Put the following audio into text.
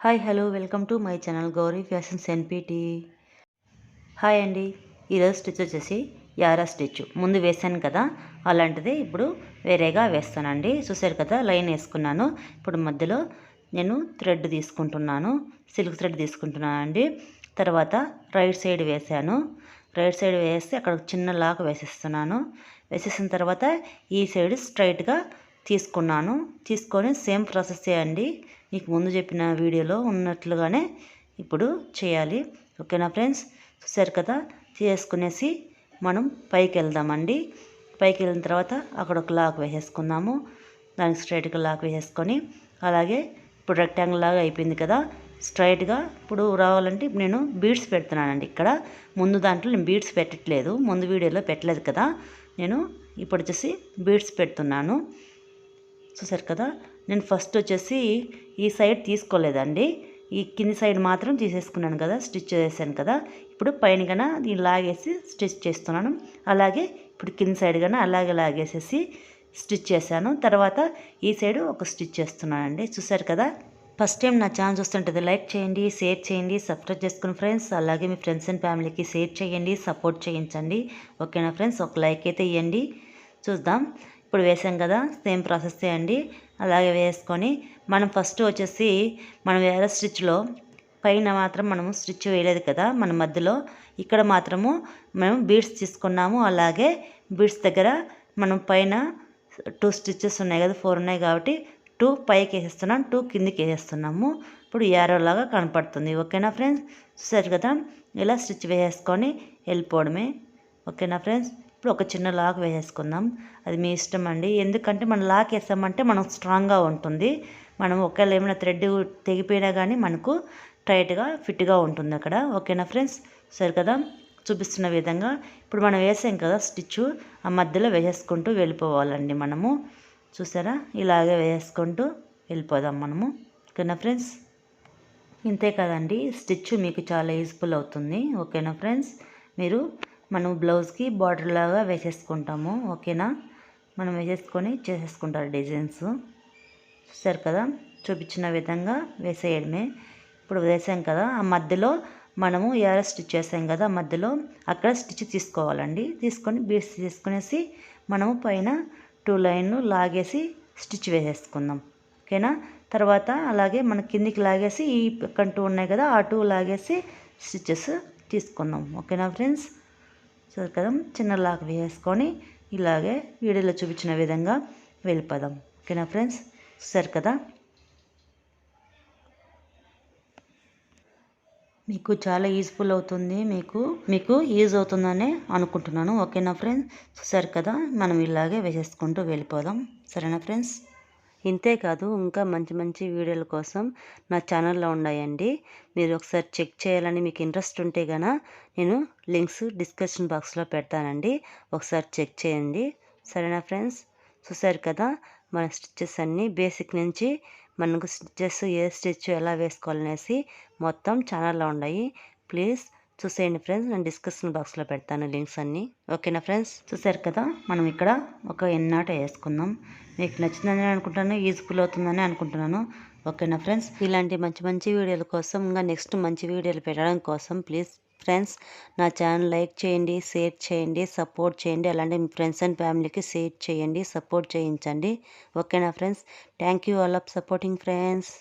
Hi hello welcome to my channel Gauri fashions NPT. Hi అండి. ఈరోజు stitch వచ్చేసి యారా stitch ముందు వేసాను కదా, అలాంటిది ఇప్పుడు వేరేగా వేస్తానండి. చూసారు కదా, లైన్ వేసుకున్నాను. ఇప్పుడు మధ్యలో నేను థ్రెడ్ తీసుకుంటున్నాను, సిల్క్ థ్రెడ్ తీసుకుంటున్నాను అండి. తర్వాత రైట్ సైడ్ వేసాను. రైట్ సైడ్ వేస్తే అక్కడ చిన్న లాక్ వేసేస్తున్నాను. వేసేసిన తర్వాత ఈ సైడ్ స్ట్రైట్గా తీసుకున్నాను. తీసుకొని సేమ్ ప్రాసెస్ చేయండి, మీకు ముందు చెప్పిన వీడియోలో ఉన్నట్లుగానే ఇప్పుడు చేయాలి. ఓకేనా ఫ్రెండ్స్, చూసారు కదా. చేసుకునేసి మనం పైకి వెళ్దామండి. పైకి వెళ్ళిన తర్వాత అక్కడ ఒక లాక్ వేసేసుకుందాము. దానికి స్ట్రైట్గా లాక్ వేసేసుకొని అలాగే ఇప్పుడు రెక్టాంగిల్ లాగా అయిపోయింది కదా. స్ట్రైట్గా ఇప్పుడు రావాలంటే నేను బీడ్స్ పెడుతున్నానండి. ఇక్కడ ముందు దాంట్లో నేను బీడ్స్ పెట్టట్లేదు, ముందు వీడియోలో పెట్టలేదు కదా. నేను ఇప్పుడు వచ్చేసి బీడ్స్ పెడుతున్నాను. చూసారు కదా, నేను ఫస్ట్ వచ్చేసి ఈ సైడ్ తీసుకోలేదండి, ఈ కింది సైడ్ మాత్రం తీసేసుకున్నాను కదా, స్టిచ్ చేశాను కదా. ఇప్పుడు పైన కన్నా దీన్ని లాగేసి స్టిచ్ చేస్తున్నాను. అలాగే ఇప్పుడు కింది సైడ్ కన్నా అలాగే లాగేసేసి స్టిచ్ చేశాను. తర్వాత ఈ సైడ్ ఒక స్టిచ్ చేస్తున్నానండి. చూసారు కదా. ఫస్ట్ టైం నా ఛానల్ చూస్తుంటుంది లైక్ చేయండి, షేర్ చేయండి, సబ్స్క్రైబ్ చేసుకుని ఫ్రెండ్స్. అలాగే మీ ఫ్రెండ్స్ అండ్ ఫ్యామిలీకి షేర్ చేయండి, సపోర్ట్ చేయించండి. ఓకేనా ఫ్రెండ్స్, ఒక లైక్ అయితే ఇవ్వండి. చూద్దాం. ఇప్పుడు వేసాం కదా, సేమ్ ప్రాసెస్ చేయండి. అలాగే వేసుకొని మనం ఫస్ట్ వచ్చేసి మనం వేరే స్టిచ్లో పైన మాత్రం మనము స్టిచ్ వేయలేదు కదా, మన మధ్యలో ఇక్కడ మాత్రము మేము బీడ్స్ తీసుకున్నాము. అలాగే బీడ్స్ దగ్గర మనం పైన 2 స్టిచ్చెస్ ఉన్నాయి కదా, 4 ఉన్నాయి కాబట్టి 2 పైకి వేసేస్తున్నాం, 2 కిందికి వేసేస్తున్నాము. ఇప్పుడు యారోలాగా కనపడుతుంది. ఓకేనా ఫ్రెండ్స్, చూసారు కదా. ఇలా స్టిచ్ వేసేసుకొని వెళ్ళిపోవడమే. ఓకేనా ఫ్రెండ్స్. ఇప్పుడు ఒక చిన్న లాక్ వేసేసుకుందాం, అది మీ ఇష్టం అండి. ఎందుకంటే మనం లాక్ వేసామంటే మనం స్ట్రాంగ్గా ఉంటుంది. మనం ఒకవేళ ఏమైనా థ్రెడ్ తెగిపోయినా కానీ మనకు టైట్గా ఫిట్గా ఉంటుంది అక్కడ. ఓకేనా ఫ్రెండ్స్, సరే కదా. చూపిస్తున్న విధంగా ఇప్పుడు మనం వేసాం కదా స్టిచ్, ఆ మధ్యలో వేసేసుకుంటూ వెళ్ళిపోవాలండి మనము. చూసారా, ఇలాగే వేసుకుంటూ వెళ్ళిపోదాం మనము. ఓకేనా ఫ్రెండ్స్, ఇంతే కదండి. స్టిచ్ మీకు చాలా యూజ్ఫుల్ అవుతుంది. ఓకేనా ఫ్రెండ్స్, మీరు మనం బ్లౌజ్కి బార్డర్ లాగా వేసేసుకుంటాము. ఓకేనా, మనం వేసేసుకొని చేసేసుకుంటారు డిజైన్స్. చూసారు కదా, చూపించిన విధంగా వేసేయడమే. ఇప్పుడు వేసాం కదా, ఆ మధ్యలో మనము యార స్టిచ్ చేసాం కదా, మధ్యలో అక్కడ స్టిచ్ తీసుకోవాలండి. తీసుకొని బీడ్స్ తీసుకునేసి మనము పైన 2 లైన్లు లాగేసి స్టిచ్ వేసేసుకుందాం. ఓకేనా. తర్వాత అలాగే మన కిందికి లాగేసి ఈ పక్కన 2 ఉన్నాయి కదా, ఆ 2 లాగేసి స్టిచెస్ తీసుకుందాం. ఓకేనా ఫ్రెండ్స్, సరే కదా. చిన్న లాక్ వేసుకొని ఇలాగే వీడియోలో చూపించిన విధంగా వెళ్ళిపోదాం. ఓకేనా ఫ్రెండ్స్, సరే కదా. మీకు చాలా యూజ్ఫుల్ అవుతుంది, మీకు యూజ్ అవుతుందని అనుకుంటున్నాను. ఓకేనా ఫ్రెండ్స్, చూసారు కదా. మనం ఇలాగే వేసేసుకుంటూ వెళ్ళిపోదాం. సరేనా ఫ్రెండ్స్. ఇంతే కాదు, ఇంకా మంచి మంచి వీడియోల కోసం నా ఛానల్లో ఉన్నాయండి. మీరు ఒకసారి చెక్ చేయాలని మీకు ఇంట్రెస్ట్ ఉంటే గన నేను లింక్స్ డిస్క్రిప్షన్ బాక్స్లో పెడతానండి, ఒకసారి చెక్ చేయండి. సరేనా ఫ్రెండ్స్, చూసారు కదా. మన స్టిచ్చెస్ అన్నీ బేసిక్ నుంచి మనకు స్టిచ్చెస్ ఏ స్టిచ్ ఎలా వేసుకోవాలనేసి మొత్తం ఛానల్లో ఉన్నాయి. ప్లీజ్ చూసేయండి ఫ్రెండ్స్, నేను డిస్క్రిప్షన్ బాక్స్లో పెడతాను లింక్స్ అన్నీ. ఓకేనా ఫ్రెండ్స్, చూసారు కదా. మనం ఇక్కడ ఒక ఎన్నాట వేసుకుందాం. మీకు నచ్చిందని అనుకుంటాను, యూజ్ఫుల్ అవుతుందని అనుకుంటున్నాను. ఓకేనా ఫ్రెండ్స్, ఇలాంటి మంచి మంచి వీడియోల కోసం ఇంకా నెక్స్ట్ మంచి వీడియోలు పెట్టడం కోసం ప్లీజ్ ఫ్రెండ్స్ నా ఛానల్ లైక్ చేయండి, షేర్ చేయండి, సపోర్ట్ చేయండి. అలాంటి మీ ఫ్రెండ్స్ అండ్ ఫ్యామిలీకి షేర్ చేయండి, సపోర్ట్ చేయించండి. ఓకేనా friends, thank you all of supporting friends.